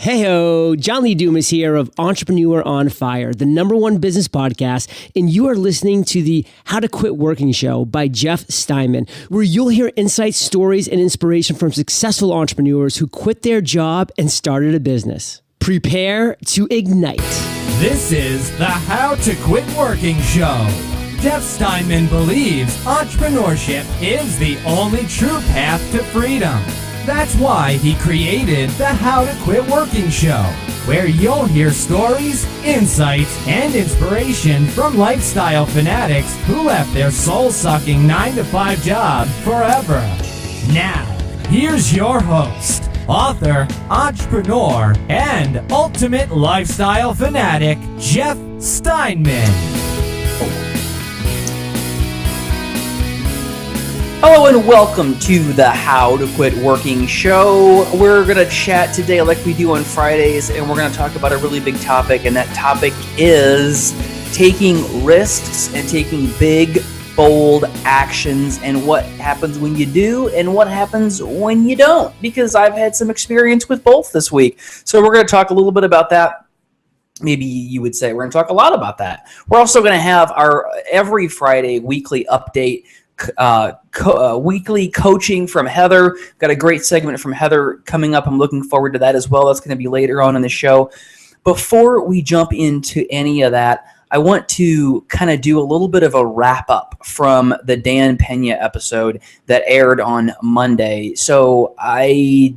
Heyo, John Lee Dumas here of Entrepreneur on Fire, the #1 business podcast, and you are listening to the How to Quit Working show by Jeff Steinman, where you'll hear insights, stories, and inspiration from successful entrepreneurs who quit their job and started a business. Prepare to ignite. This is the How to Quit Working show. Jeff Steinman believes entrepreneurship is the only true path to freedom. That's why he created the How to Quit Working show, where you'll hear stories, insights, and inspiration from lifestyle fanatics who left their soul-sucking 9-to-5 job forever. Now, here's your host, author, entrepreneur, and ultimate lifestyle fanatic, Jeff Steinman. Hello and welcome to the How to Quit Working show. We're going to chat today like we do on Fridays, and we're going to talk about a really big topic, and that topic is taking risks and taking big, bold actions and what happens when you do and what happens when you don't, because I've had some experience with both this week. So we're going to talk a little bit about that. Maybe you would say we're going to talk a lot about that. We're also going to have our every Friday weekly update, weekly coaching from Heather. Got a great segment from Heather coming up. I'm looking forward to that as well. That's going to be later on in the show. Before we jump into any of that, I want to kind of do a little bit of a wrap up from the Dan Pena episode that aired on Monday. So I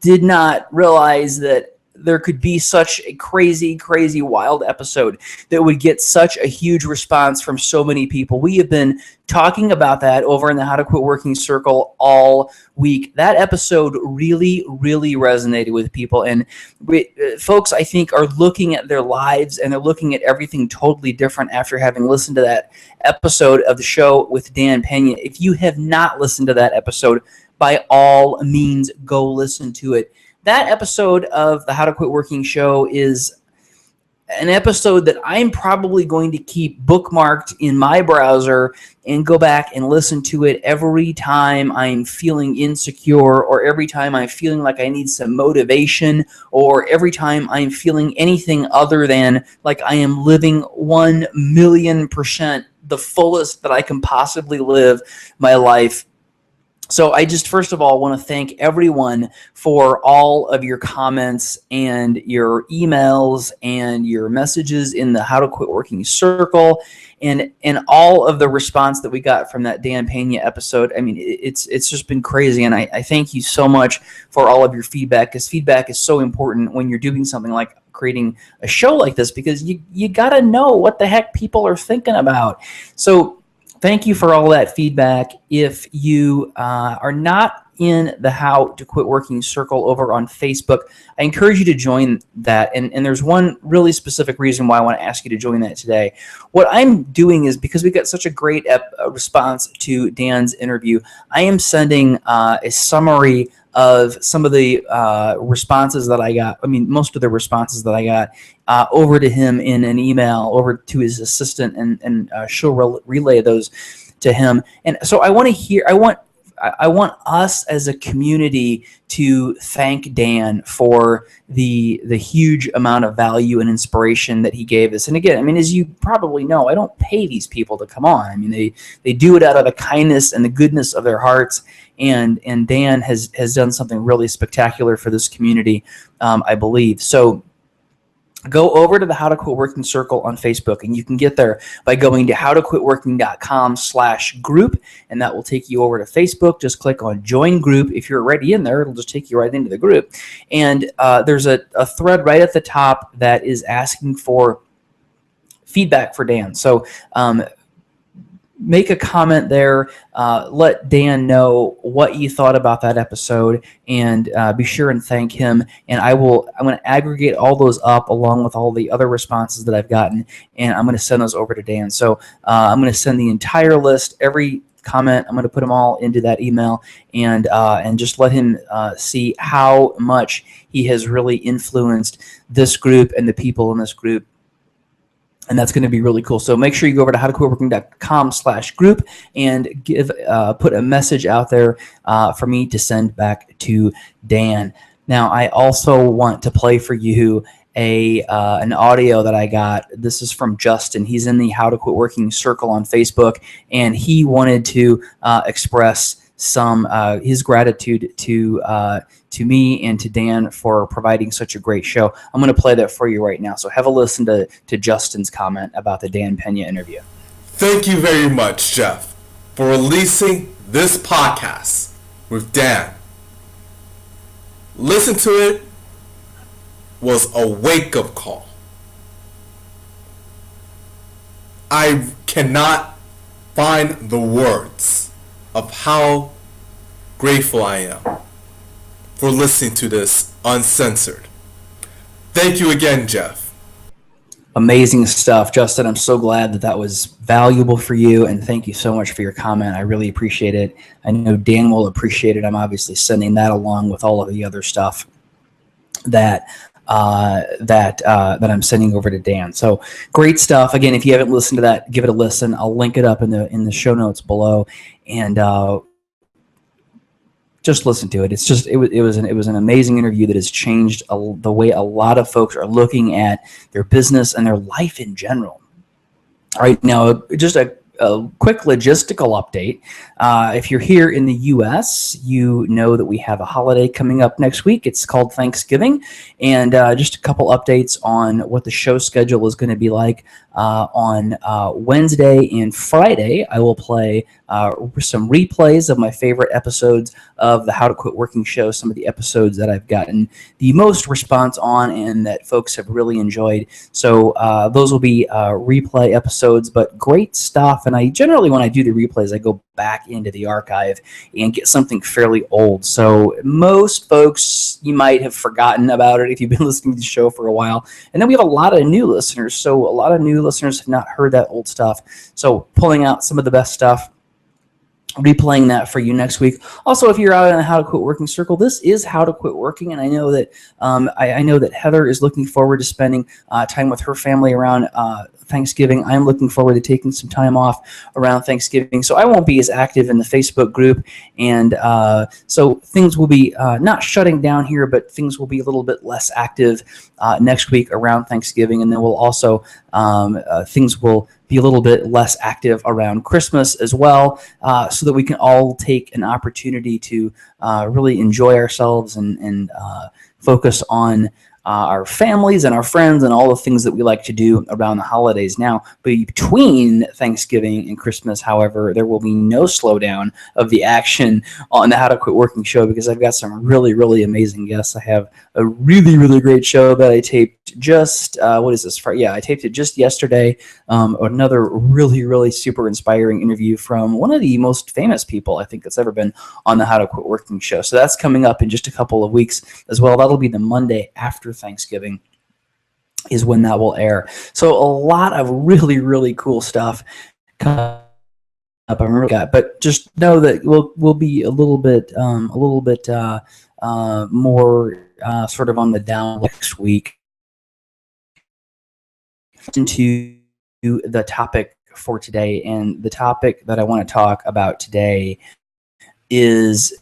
did not realize that there could be such a crazy, wild episode that would get such a huge response from so many people. We have been talking about that over in the How to Quit Working Circle all week. That episode really resonated with people. And folks, I think, are looking at their lives and they're looking at everything totally different after having listened to that episode of the show with Dan Pena. If you have not listened to that episode, by all means, go listen to it. That episode of the How to Quit Working show is an episode that I'm probably going to keep bookmarked in my browser and go back and listen to it every time I'm feeling insecure, or every time I'm feeling like I need some motivation, or every time I'm feeling anything other than like I am living 1,000,000% the fullest that I can possibly live my life. So I just, first of all, want to thank everyone for all of your comments and your emails and your messages in the How to Quit Working Circle, and all of the response that we got from that Dan Pena episode. I mean, it's just been crazy, and I thank you so much for all of your feedback, because feedback is so important when you're doing something like creating a show like this, because you got to know what the heck people are thinking about. So thank you for all that feedback. If you are not in the How to Quit Working Circle over on Facebook, I encourage you to join that. And there's one really specific reason why I want to ask you to join that today. What I'm doing is, because we got such a great response to Dan's interview, I am sending a summary of some of the responses that I got. I mean, most of the responses that I got over to him in an email, over to his assistant, and she'll relay those to him. And so I want us as a community to thank Dan for the huge amount of value and inspiration that he gave us. And again, I mean, as you probably know, I don't pay these people to come on. I mean, they do it out of the kindness and the goodness of their hearts. And Dan has done something really spectacular for this community, I believe. So go over to the How to Quit Working Circle on Facebook, and you can get there by going to howtoquitworking.com/group, and that will take you over to Facebook. Just click on Join Group. If you're already in there, it'll just take you right into the group. And there's a thread right at the top that is asking for feedback for Dan. So make a comment there. Let Dan know what you thought about that episode, and be sure and thank him. And I'm going to aggregate all those up along with all the other responses that I've gotten, and I'm going to send those over to Dan. So I'm going to send the entire list, every comment. I'm going to put them all into that email, and just let him see how much he has really influenced this group and the people in this group. And that's going to be really cool. So make sure you go over to howtoquitworking.com/group and put a message out there for me to send back to Dan. Now, I also want to play for you an audio that I got. This is from Justin. He's in the How to Quit Working Circle on Facebook, and he wanted to express some his gratitude to me and to Dan for providing such a great show. I'm going to play that for you right now. So have a listen to Justin's comment about the Dan Pena interview. Thank you very much, Jeff, for releasing this podcast with Dan. Listen to it was a wake-up call. I cannot find the words of how grateful I am for listening to this uncensored. Thank you again, Jeff. Amazing stuff, Justin. I'm so glad that was valuable for you, and thank you so much for your comment. I really appreciate it. I know Dan will appreciate it. I'm obviously sending that along with all of the other stuff that I'm sending over to Dan. So great stuff. Again, if you haven't listened to that, give it a listen. I'll link it up in the show notes below, and just listen to it. It was an amazing interview that has changed the way a lot of folks are looking at their business and their life in general. All right, now just a quick logistical update. If you're here in the U.S., you know that we have a holiday coming up next week. It's called Thanksgiving. And just a couple updates on what the show schedule is going to be like. On Wednesday and Friday, I will play some replays of my favorite episodes of the How to Quit Working show, some of the episodes that I've gotten the most response on and that folks have really enjoyed. So those will be replay episodes, but great stuff. And I generally, when I do the replays, I go back into the archive and get something fairly old. So most folks, you might have forgotten about it if you've been listening to the show for a while. And then we have a lot of new listeners. So a lot of new listeners have not heard that old stuff. So pulling out some of the best stuff, replaying that for you next week. Also, if you're out in the How to Quit Working circle, this is How to Quit Working, and I know that I know that Heather is looking forward to spending time with her family around Thanksgiving. I'm looking forward to taking some time off around Thanksgiving, so I won't be as active in the Facebook group, and so things will be not shutting down here, but things will be a little bit less active next week around Thanksgiving, and then we'll also things will be a little bit less active around Christmas as well, so that we can all take an opportunity to really enjoy ourselves and focus on our families and our friends and all the things that we like to do around the holidays. Now, between Thanksgiving and Christmas, however, there will be no slowdown of the action on the How to Quit Working show because I've got some really, really amazing guests. I have a really, really great show that I taped just, I taped it just yesterday. Another really, really super inspiring interview from one of the most famous people I think that's ever been on the How to Quit Working show. So that's coming up in just a couple of weeks as well. That'll be the Monday after Thanksgiving is when that will air. So a lot of really, really cool stuff coming up. But just know that we'll be a little bit more sort of on the down next week. Into the topic for today, and the topic that I want to talk about today is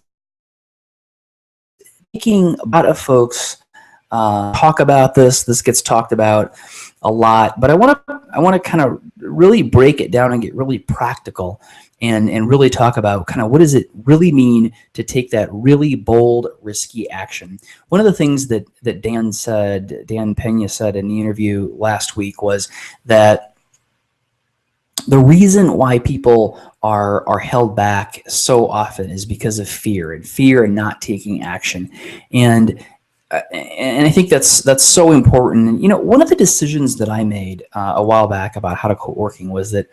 making a lot of folks talk about this. This gets talked about a lot, but I want to kind of really break it down and get really practical and really talk about kind of what does it really mean to take that really bold, risky action. One of the things that Dan Pena said in the interview last week was that the reason why people are held back so often is because of fear and not taking action. And I think that's so important. And, you know, one of the decisions that I made a while back about how to quit working was that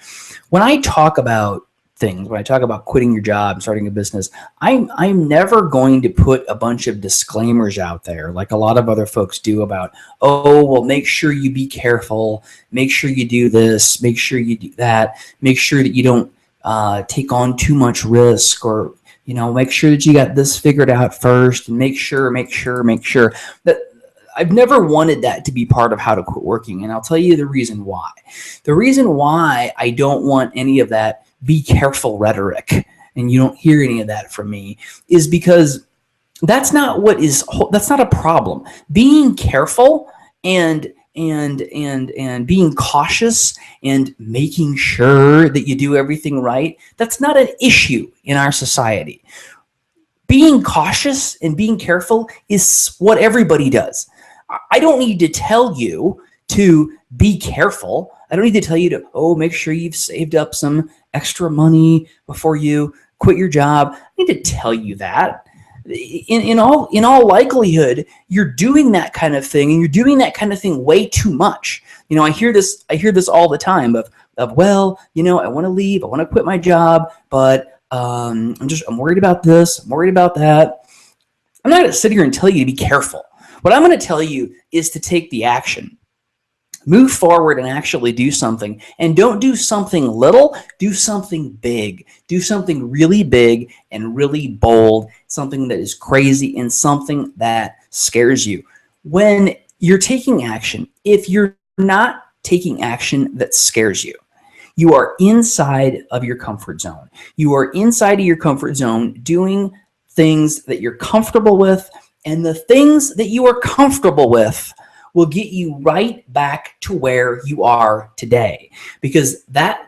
when I talk about things, when I talk about quitting your job and starting a business, I'm never going to put a bunch of disclaimers out there like a lot of other folks do about, oh, well, make sure you be careful, make sure you do this, make sure you do that, make sure that you don't take on too much risk, or you know, make sure that you got this figured out first, and make sure that I've never wanted that to be part of How to Quit Working. And I'll tell you the reason why. The reason why I don't want any of that be careful rhetoric, and you don't hear any of that from me, is because That's not a problem. Being careful and being cautious and making sure that you do everything right, that's not an issue in our society. Being cautious and being careful is what everybody does. I don't need to tell you to be careful. I don't need to tell you to, make sure you've saved up some extra money before you quit your job. I need to tell you that. In all likelihood, you're doing that kind of thing, and you're doing that kind of thing way too much. I hear this all the time of I want to leave, I want to quit my job, but I'm worried about this, I'm worried about that. I'm not going to sit here and tell you to be careful. What I'm going to tell you is to take the action. Move forward and actually do something. And don't do something little, do something big. Do something really big and really bold, something that is crazy and something that scares you. When you're taking action, if you're not taking action that scares you, you are inside of your comfort zone. You are inside of your comfort zone doing things that you're comfortable with, and the things that you are comfortable with will get you right back to where you are today. Because that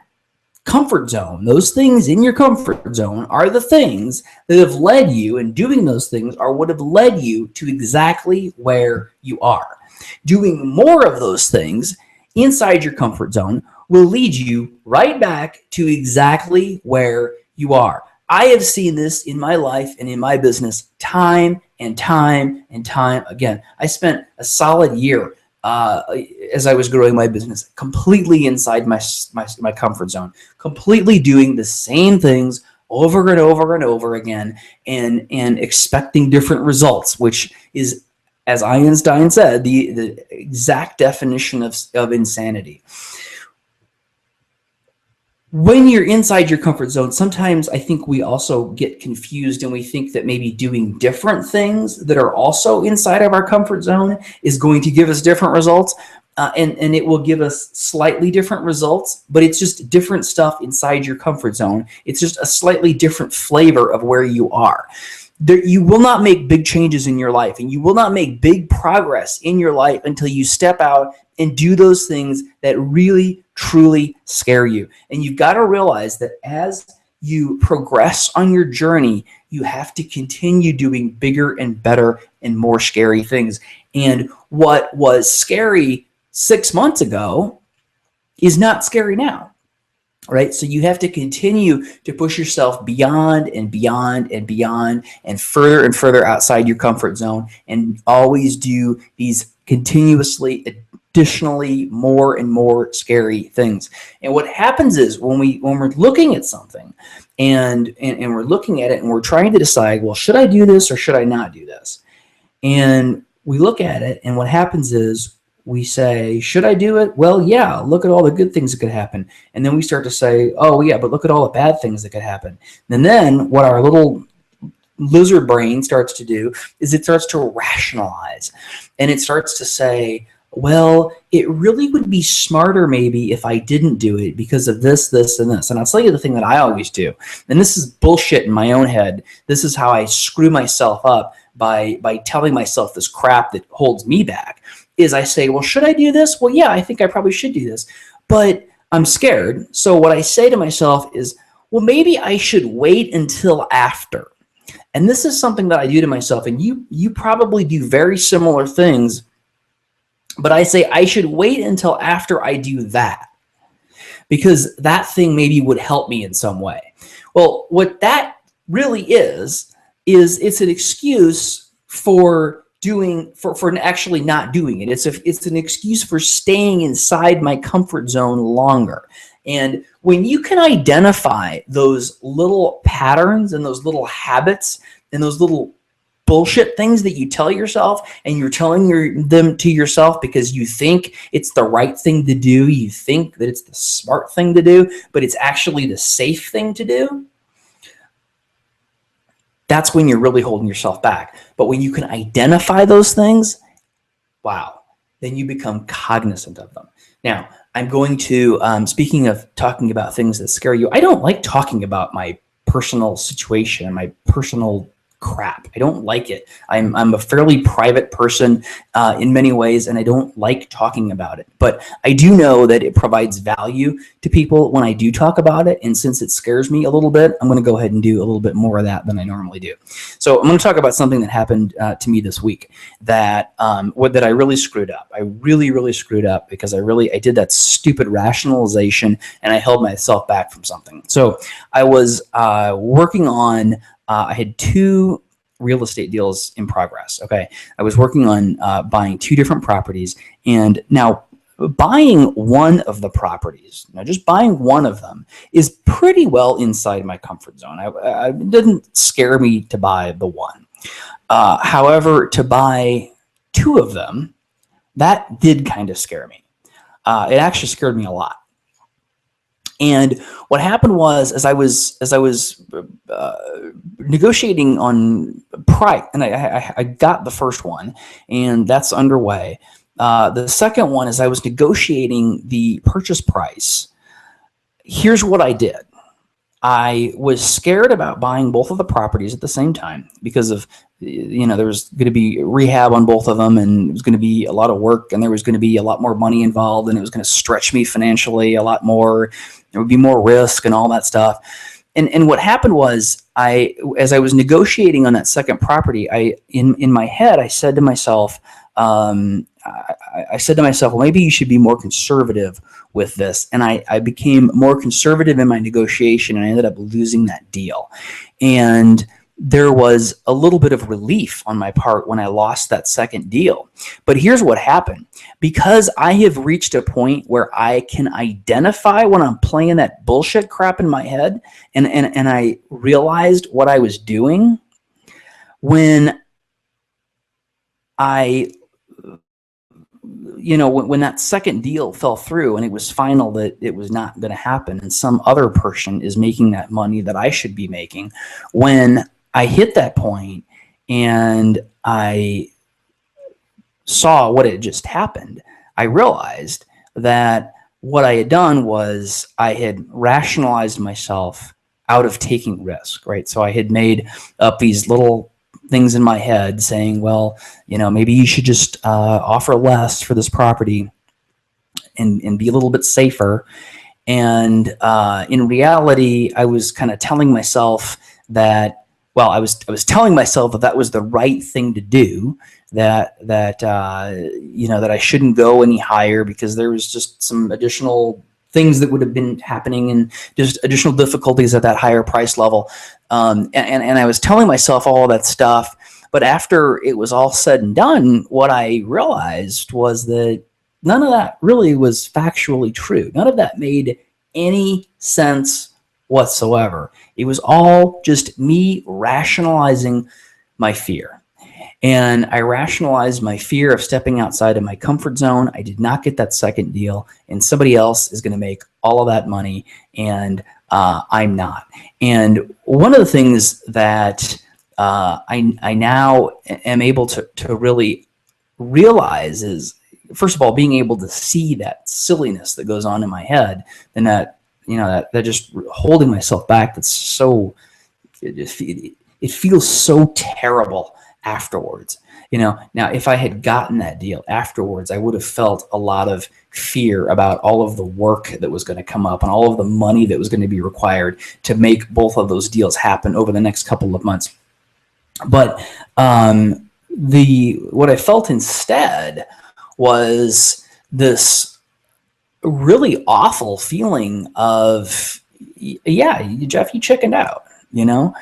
comfort zone, those things in your comfort zone are the things that have led you, and doing those things are what have led you to exactly where you are. Doing more of those things inside your comfort zone will lead you right back to exactly where you are. I have seen this in my life and in my business time and time and time again. I spent a solid year as I was growing my business completely inside my comfort zone, completely doing the same things over and over and over again, and expecting different results, which is, as Einstein said, the exact definition of insanity. When you're inside your comfort zone, sometimes I think we also get confused, and we think that maybe doing different things that are also inside of our comfort zone is going to give us different results, and it will give us slightly different results, but it's just different stuff inside your comfort zone. It's just a slightly different flavor of where you are. You will not make big changes in your life, and you will not make big progress in your life until you step out and do those things that really, truly scare you. And you've got to realize that as you progress on your journey, you have to continue doing bigger and better and more scary things. And what was scary 6 months ago is not scary now. Right? So you have to continue to push yourself beyond and beyond and beyond and further outside your comfort zone, and always do these continuously, additionally more and more scary things. And what happens is when we're looking at something and we're looking at it and we're trying to decide, well, should I do this or should I not do this? And we look at it, and what happens is we say, should I do it? Well, yeah, look at all the good things that could happen. And then we start to say, oh, yeah, but look at all the bad things that could happen. And then what our little lizard brain starts to do is it starts to rationalize. And it starts to say, well, it really would be smarter maybe if I didn't do it because of this, this, and this. And I'll tell you the thing that I always do. And this is bullshit in my own head. This is how I screw myself up by telling myself this crap that holds me back. Is I say, well, should I do this? Well, yeah, I think I probably should do this, but I'm scared. So what I say to myself is, well, maybe I should wait until after. And this is something that I do to myself, and you probably do very similar things, but I say I should wait until after I do that, because that thing maybe would help me in some way. Well, what that really is it's an excuse for actually not doing it. It's an excuse for staying inside my comfort zone longer. And when you can identify those little patterns and those little habits and those little bullshit things that you tell yourself, and you're telling them to yourself because you think it's the right thing to do, you think that it's the smart thing to do, but it's actually the safe thing to do, that's when you're really holding yourself back. But when you can identify those things, wow, then you become cognizant of them. Now, I'm going to, speaking of talking about things that scare you, I don't like talking about my personal situation and my personal crap. I don't like it. I'm a fairly private person in many ways, and I don't like talking about it. But I do know that it provides value to people when I do talk about it. And since it scares me a little bit, I'm going to go ahead and do a little bit more of that than I normally do. So I'm going to talk about something that happened to me this week that that I really screwed up. I really screwed up because I did that stupid rationalization, and I held myself back from something. So I was working on. I had 2 real estate deals in progress. Okay. I was working on buying 2 different properties. And now buying one of the properties, just buying one of them is pretty well inside my comfort zone. It didn't scare me to buy the one. However, to buy 2 of them, that did kind of scare me. It actually scared me a lot. And what happened was, as I was negotiating on price, and I got the first one, and that's underway. The second one, as I was negotiating the purchase price, here's what I did. I was scared about buying both of the properties at the same time because of, there was going to be rehab on both of them, and it was going to be a lot of work, and there was going to be a lot more money involved, and it was going to stretch me financially a lot more. There would be more risk and all that stuff. And what happened was, as I was negotiating on that second property, in my head, I said to myself, well, maybe you should be more conservative with this. And I became more conservative in my negotiation, and I ended up losing that deal. And there was a little bit of relief on my part when I lost that second deal. But here's what happened. Because I have reached a point where I can identify when I'm playing that bullshit crap in my head, and I realized what I was doing when when that second deal fell through and it was final that it was not going to happen, and some other person is making that money that I should be making, when I hit that point and I saw what had just happened, I realized that what I had done was I had rationalized myself out of taking risk, right? So I had made up these little things in my head saying, well, maybe you should just offer less for this property and be a little bit safer. And in reality, I was kind of telling myself that, I was telling myself that was the right thing to do, that I shouldn't go any higher because there was just some additional things that would have been happening and just additional difficulties at that higher price level. And I was telling myself all of that stuff. But after it was all said and done, what I realized was that none of that really was factually true. None of that made any sense whatsoever. It was all just me rationalizing my fear. And I rationalized my fear of stepping outside of my comfort zone. I did not get that second deal, and somebody else is going to make all of that money, and I'm not. And one of the things that I now am able to really realize is, first of all, being able to see that silliness that goes on in my head, and that just holding myself back. That's so, it feels so terrible afterwards. Now, if I had gotten that deal afterwards, I would have felt a lot of fear about all of the work that was going to come up and all of the money that was going to be required to make both of those deals happen over the next couple of months. But what I felt instead was this really awful feeling of, Jeff, you chickened out. You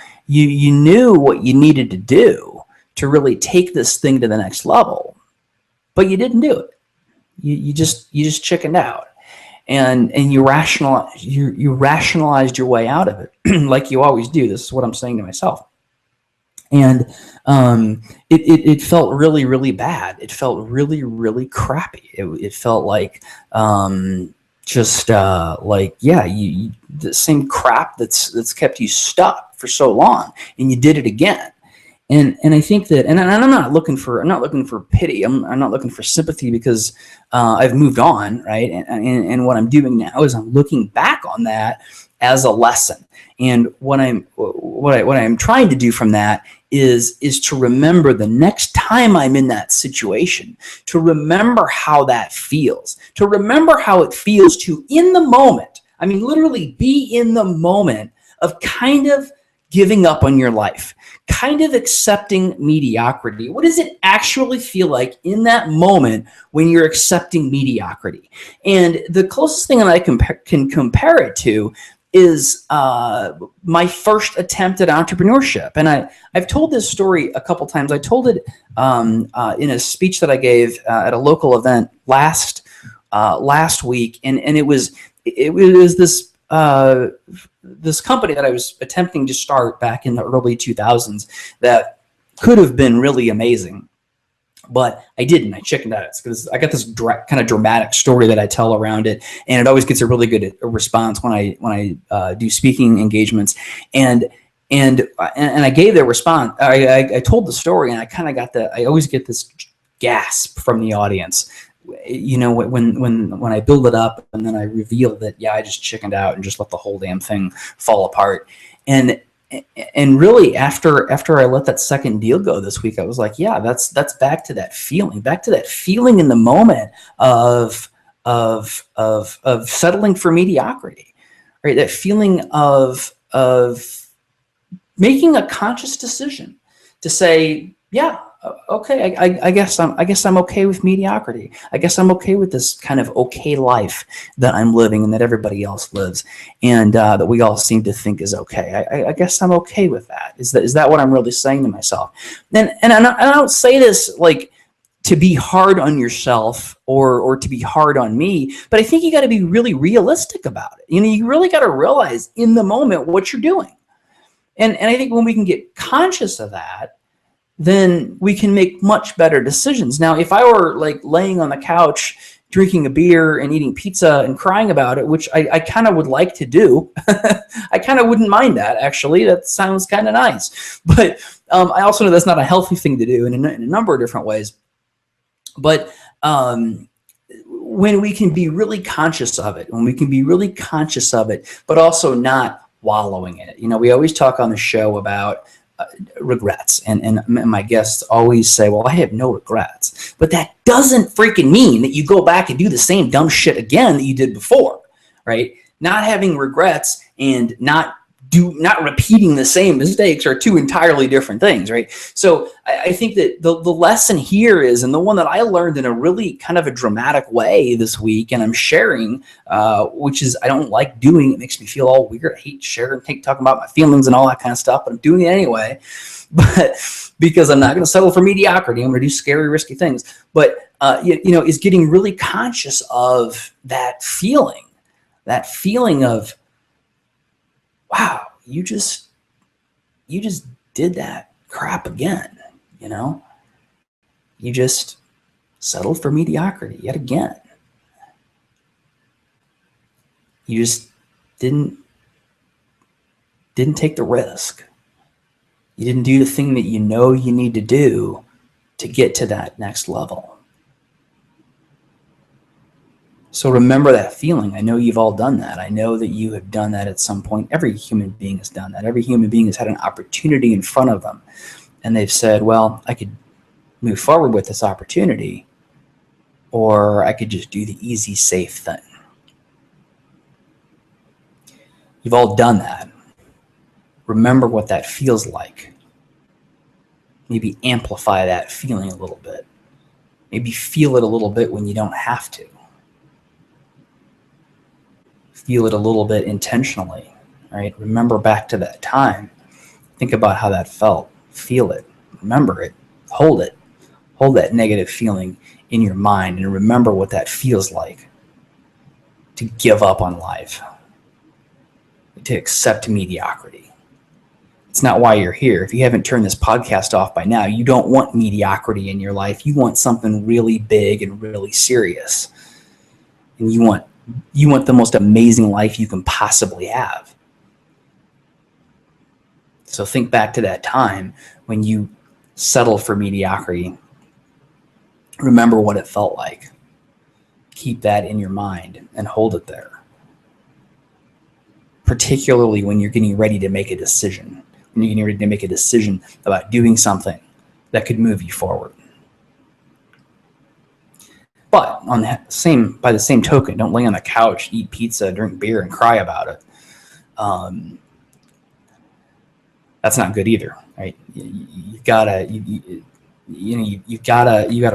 knew what you needed to do to really take this thing to the next level, but you didn't do it. You just chickened out, and you rationalized your way out of it, like you always do. This is what I'm saying to myself. And it felt really, really bad. It felt really, really crappy. It felt like the same crap that's kept you stuck for so long, and you did it again. And I think that, and I'm not looking for pity. I'm not looking for sympathy, because I've moved on, right? And what I'm doing now is I'm looking back on that as a lesson. And what I'm trying to do from that is to remember the next time I'm in that situation, to remember how that feels, to remember how it feels to, in the moment, I mean, literally be in the moment of kind of giving up on your life, kind of accepting mediocrity. What does it actually feel like in that moment when you're accepting mediocrity? And the closest thing that I can compare it to is my first attempt at entrepreneurship. And I've told this story a couple times. I told it in a speech that I gave at a local event last week, and it was this company that I was attempting to start back in the early 2000s that could have been really amazing. But I didn't. I chickened out. It's because I got this kind of dramatic story that I tell around it, and it always gets a really good response when I do speaking engagements. And I gave their response. I told the story, and I kind of got I always get this gasp from the audience. You know, when I build it up and then I reveal that, yeah, I just chickened out and just let the whole damn thing fall apart. And really, after I let that second deal go this week, I was like, yeah, that's back to that feeling in the moment of settling for mediocrity, right? That feeling of making a conscious decision to say, yeah, okay, I guess I'm okay with mediocrity. I guess I'm okay with this kind of okay life that I'm living and that everybody else lives, and that we all seem to think is okay. I guess I'm okay with that. Is that what I'm really saying to myself? And I don't say this like to be hard on yourself or to be hard on me, but I think you got to be really realistic about it. You know, you really got to realize in the moment what you're doing, and I think when we can get conscious of that, then we can make much better decisions. Now, if I were like laying on the couch, drinking a beer and eating pizza and crying about it, which I kind of would like to do, I kind of wouldn't mind that, actually. That sounds kind of nice. But I also know that's not a healthy thing to do in a number of different ways. But when we can be really conscious of it, but also not wallowing in it. You know, we always talk on the show about regrets, and my guests always say, well, I have no regrets, but that doesn't freaking mean that you go back and do the same dumb shit again that you did before, right? Not having regrets and not repeating the same mistakes are two entirely different things, right? So I think that the lesson here is, and the one that I learned in a really kind of a dramatic way this week, and I'm sharing, which is I don't like doing. It makes me feel all weird. I hate sharing, talking about my feelings and all that kind of stuff, but I'm doing it anyway. But because I'm not going to settle for mediocrity, I'm going to do scary, risky things. But is getting really conscious of that feeling of, wow, you just did that crap again, you know? You just settled for mediocrity yet again. You just didn't take the risk. You didn't do the thing that you know you need to do to get to that next level. So remember that feeling. I know you've all done that. I know that you have done that at some point. Every human being has done that. Every human being has had an opportunity in front of them, and they've said, well, I could move forward with this opportunity, or I could just do the easy, safe thing. You've all done that. Remember what that feels like. Maybe amplify that feeling a little bit. Maybe feel it a little bit when you don't have to. Feel it a little bit intentionally, right? Remember back to that time. Think about how that felt. Feel it. Remember it. Hold it. Hold that negative feeling in your mind and remember what that feels like to give up on life, to accept mediocrity. It's not why you're here. If you haven't turned this podcast off by now, you don't want mediocrity in your life. You want something really big and really serious. And you want the most amazing life you can possibly have. So think back to that time when you settled for mediocrity. Remember what it felt like. Keep that in your mind and hold it there. Particularly when you're getting ready to make a decision, and you're getting ready to make a decision about doing something that could move you forward. But by the same token, don't lay on the couch, eat pizza, drink beer, and cry about it. That's not good either, right? You gotta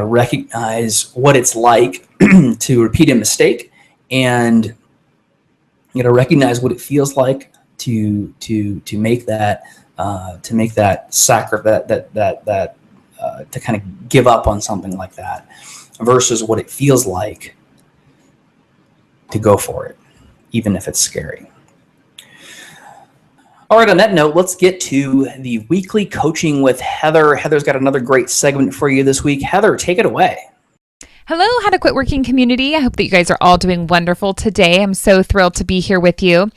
recognize what it's like to repeat a mistake, and you gotta recognize what it feels like to make that to kind of give up on something like that, versus what it feels like to go for it, even if it's scary. All right, on that note, let's get to the weekly coaching with Heather. Heather's got another great segment for you this week. Heather, take it away. Hello, How to Quit Working community. I hope that you guys are all doing wonderful today. I'm so thrilled to be here with you.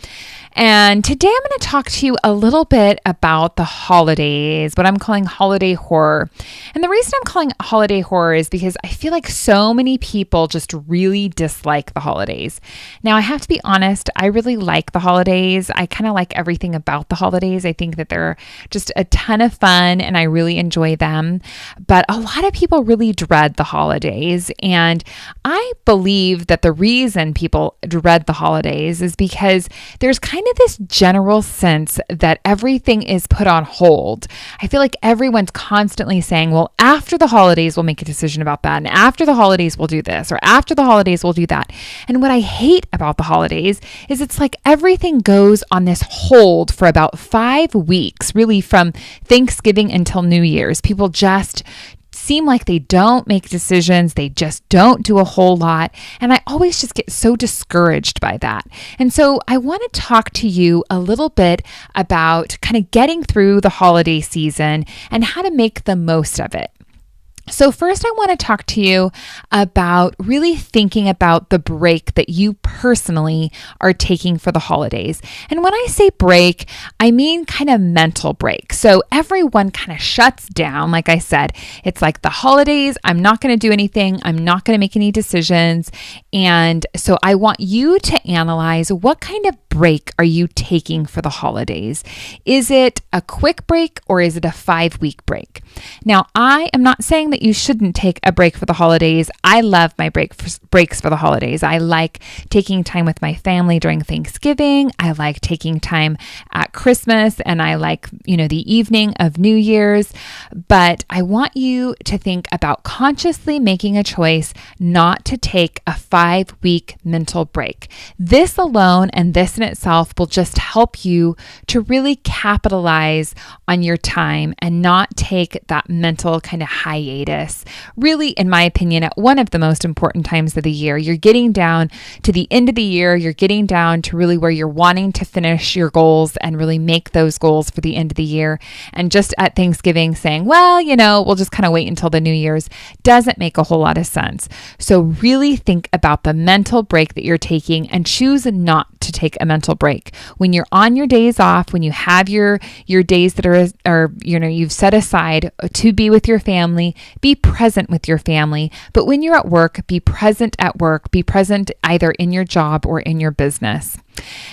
And today I'm going to talk to you a little bit about the holidays, what I'm calling holiday horror. And the reason I'm calling it holiday horror is because I feel like so many people just really dislike the holidays. Now, I have to be honest, I really like the holidays. I kind of like everything about the holidays. I think that they're just a ton of fun and I really enjoy them. But a lot of people really dread the holidays. And I believe that the reason people dread the holidays is because there's kind of this general sense that everything is put on hold. I feel like everyone's constantly saying, well, after the holidays, we'll make a decision about that. And after the holidays, we'll do this, or after the holidays, we'll do that. And what I hate about the holidays is it's like everything goes on this hold for about 5 weeks, really from Thanksgiving until New Year's. People just seem like they don't make decisions. They just don't do a whole lot. And I always just get so discouraged by that. And so I want to talk to you a little bit about kind of getting through the holiday season and how to make the most of it. So first, I want to talk to you about really thinking about the break that you personally are taking for the holidays. And when I say break, I mean kind of mental break. So everyone kind of shuts down. Like I said, it's like the holidays, I'm not going to do anything. I'm not going to make any decisions. And so I want you to analyze what kind of break are you taking for the holidays? Is it a quick break or is it a 5-week break? Now, I am not saying that you shouldn't take a break for the holidays. I love my breaks for the holidays. I like taking time with my family during Thanksgiving. I like taking time at Christmas, and I like, the evening of New Year's. But I want you to think about consciously making a choice not to take a 5-week mental break. This alone and this in itself will just help you to really capitalize on your time and not take that mental kind of hiatus. Really, in my opinion, at one of the most important times of the year, you're getting down to the end of the year, you're getting down to really where you're wanting to finish your goals and really make those goals for the end of the year. And just at Thanksgiving saying, well, we'll just kind of wait until the New Year's doesn't make a whole lot of sense. So really think about the mental break that you're taking and choose not to take a mental break. When you're on your days off, when you have your days that are you've set aside to be with your family, be present with your family. But when you're at work, be present at work, be present either in your job or in your business.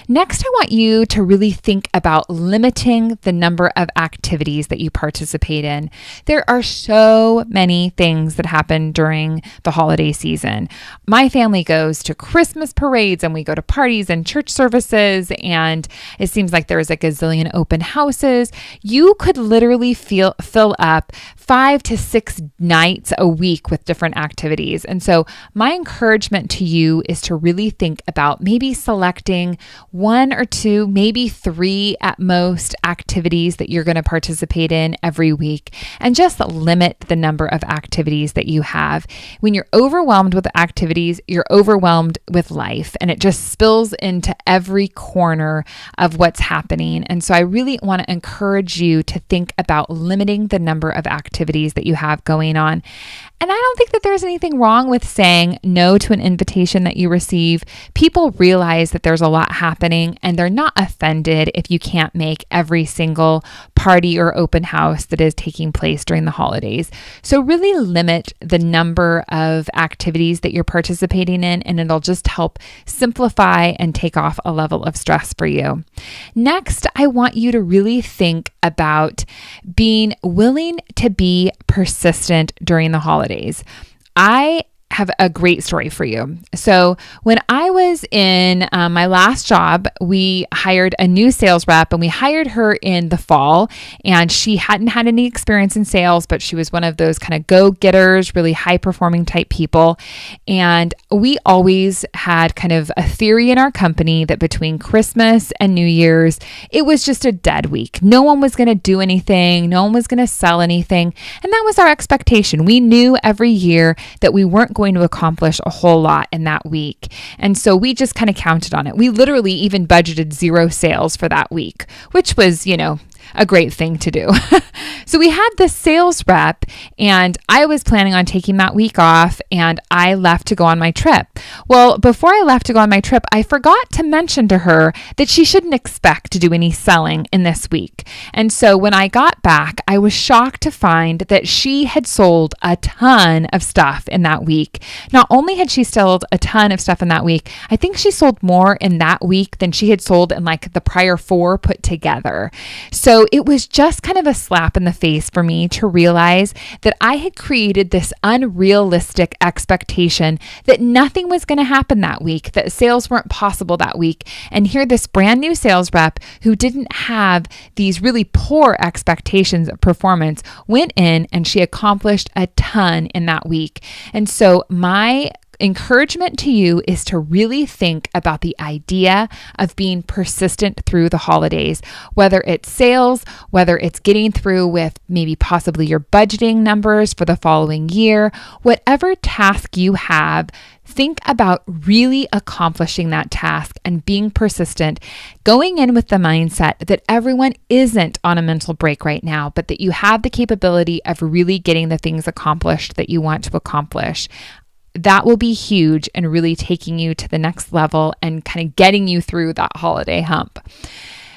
Next, I want you to really think about limiting the number of activities that you participate in. There are so many things that happen during the holiday season. My family goes to Christmas parades and we go to parties and church services, and it seems like there's a gazillion open houses. You could literally fill up 5 to 6 nights a week with different activities. And so my encouragement to you is to really think about maybe selecting 1 or 2, maybe 3 at most activities that you're going to participate in every week, and just limit the number of activities that you have. When you're overwhelmed with activities, you're overwhelmed with life, and it just spills into every corner of what's happening. And so I really want to encourage you to think about limiting the number of activities that you have going on. And I don't think that there's anything wrong with saying no to an invitation that you receive. People realize that there's a lot happening and they're not offended if you can't make every single party or open house that is taking place during the holidays. So really limit the number of activities that you're participating in, and it'll just help simplify and take off a level of stress for you. Next, I want you to really think about being willing to be persistent during the holidays. I have a great story for you. So when I was in my last job, we hired a new sales rep, and we hired her in the fall, and she hadn't had any experience in sales, but she was one of those kind of go-getters, really high-performing type people. And we always had kind of a theory in our company that between Christmas and New Year's, it was just a dead week. No one was going to do anything. No one was going to sell anything. And that was our expectation. We knew every year that we weren't going to accomplish a whole lot in that week. And so we just kind of counted on it. We literally even budgeted 0 sales for that week, which was, a great thing to do. So we had this sales rep, and I was planning on taking that week off, and I left to go on my trip. Well, before I left to go on my trip, I forgot to mention to her that she shouldn't expect to do any selling in this week. And so when I got back, I was shocked to find that she had sold a ton of stuff in that week. Not only had she sold a ton of stuff in that week, I think she sold more in that week than she had sold in like the prior 4 put together. So it was just kind of a slap in the face for me to realize that I had created this unrealistic expectation that nothing was going to happen that week, that sales weren't possible that week. And here this brand new sales rep who didn't have these really poor expectations of performance went in and she accomplished a ton in that week. And so my encouragement to you is to really think about the idea of being persistent through the holidays, whether it's sales, whether it's getting through with maybe possibly your budgeting numbers for the following year, whatever task you have. Think about really accomplishing that task and being persistent, going in with the mindset that everyone isn't on a mental break right now, but that you have the capability of really getting the things accomplished that you want to accomplish. That will be huge and really taking you to the next level and kind of getting you through that holiday hump.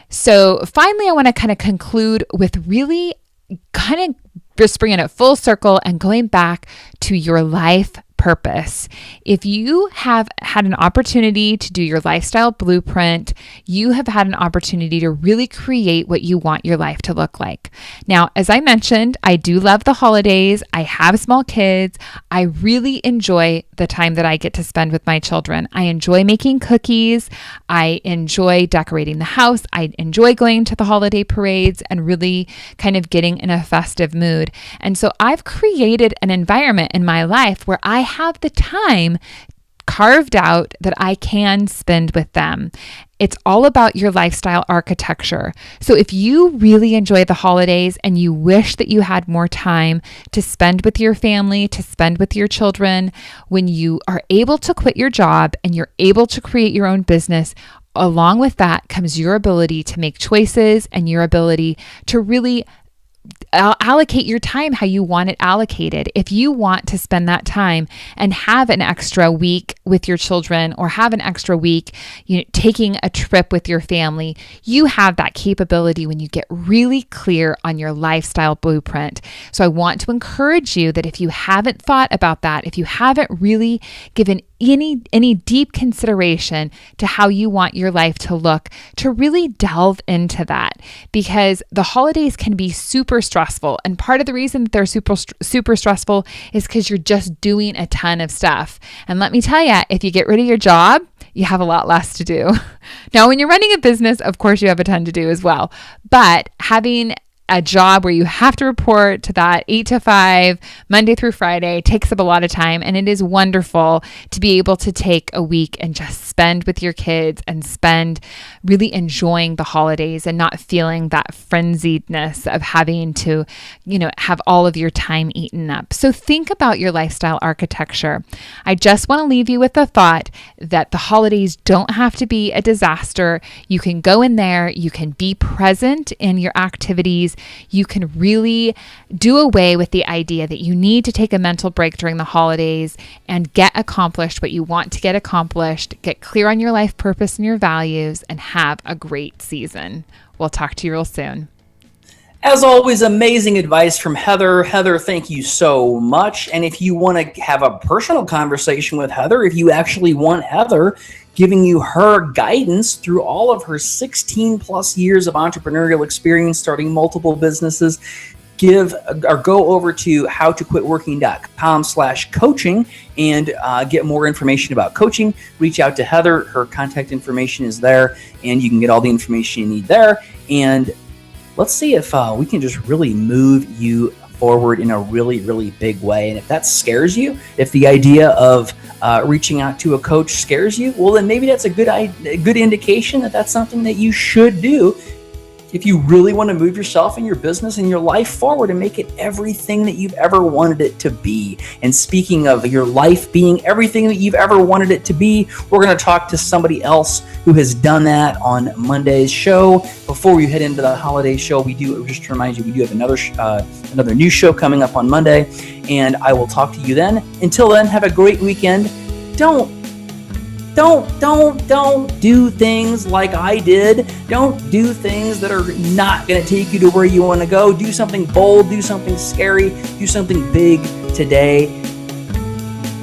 So finally, I want to kind of conclude with really kind of just bringing it full circle and going back to your life purpose. If you have had an opportunity to do your lifestyle blueprint, you have had an opportunity to really create what you want your life to look like. Now, as I mentioned, I do love the holidays. I have small kids. I really enjoy the time that I get to spend with my children. I enjoy making cookies. I enjoy decorating the house. I enjoy going to the holiday parades and really kind of getting in a festive mood. And so I've created an environment in my life where I have the time carved out that I can spend with them. It's all about your lifestyle architecture. So if you really enjoy the holidays and you wish that you had more time to spend with your family, to spend with your children, when you are able to quit your job and you're able to create your own business, along with that comes your ability to make choices and your ability to really allocate your time how you want it allocated. If you want to spend that time and have an extra week with your children or have an extra week, taking a trip with your family, you have that capability when you get really clear on your lifestyle blueprint. So I want to encourage you that if you haven't thought about that, if you haven't really given any deep consideration to how you want your life to look, to really delve into that, because the holidays can be super stressful. And part of the reason that they're super stressful is because you're just doing a ton of stuff. And let me tell you, if you get rid of your job, you have a lot less to do. Now, when you're running a business, of course, you have a ton to do as well. But having a job where you have to report to that 8 to 5, Monday through Friday, takes up a lot of time. And it is wonderful to be able to take a week and just spend with your kids and spend really enjoying the holidays and not feeling that frenziedness of having to, have all of your time eaten up. So think about your lifestyle architecture. I just want to leave you with the thought that the holidays don't have to be a disaster. You can go in there, you can be present in your activities. You can really do away with the idea that you need to take a mental break during the holidays and get accomplished what you want to get accomplished, get clear on your life purpose and your values, and have a great season. We'll talk to you real soon. As always, amazing advice from Heather. Heather, thank you so much. And if you want to have a personal conversation with Heather, if you actually want Heather giving you her guidance through all of her 16 plus years of entrepreneurial experience, starting multiple businesses, go over to howtoquitworking.com/coaching and get more information about coaching. Reach out to Heather. Her contact information is there, and you can get all the information you need there. And let's see if we can just really move you forward in a really, really big way. And if that scares you, if the idea of reaching out to a coach scares you, well, then maybe that's a good indication that that's something that you should do if you really want to move yourself and your business and your life forward and make it everything that you've ever wanted it to be. And speaking of your life being everything that you've ever wanted it to be, we're going to talk to somebody else who has done that on Monday's show. Before we head into the holiday show, just to remind you, we do have another new show coming up on Monday, and I will talk to you then. Until then, have a great weekend. Don't do things like I did. Don't do things that are not going to take you to where you want to go. Do something bold, do something scary, do something big today.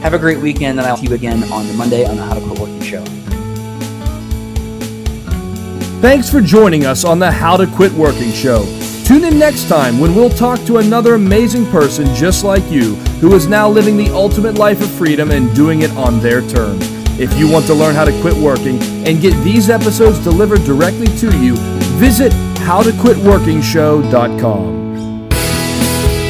Have a great weekend, and I'll see you again on the Monday on the How to Quit Working show. Thanks for joining us on the How to Quit Working show. Tune in next time when we'll talk to another amazing person just like you who is now living the ultimate life of freedom and doing it on their terms. If you want to learn how to quit working and get these episodes delivered directly to you, visit howtoquitworkingshow.com.